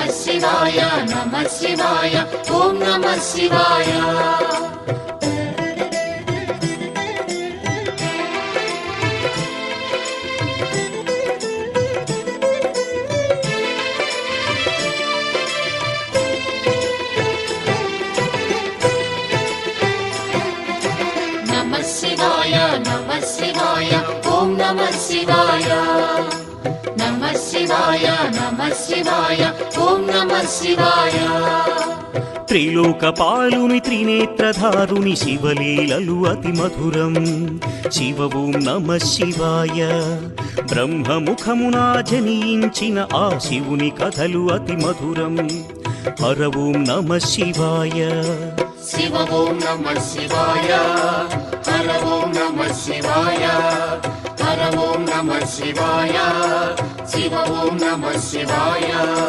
శివాయ నమః శివాయ ఓం నమః శివాయ. నమః శివాయ నమః శివాయ ఓం నమః శివాయ. నమః శివాయ నమః శివాయ ఓం నమః శివాయ. త్రిలోకపాలుని త్రినేత్రధారుని శివలీలలు అతి మధురం. శివ ఓం నమః శివాయ. బ్రహ్మముఖమున జనించిన ఆ శివుని కథలు అతి మధురం. హర ఓం నమః శివాయ. శివ ఓం నమః శివాయ. హర ఓం నమః శివాయ. హర ఓం నమః శివాయ. శివ ఓం నమః శివాయ.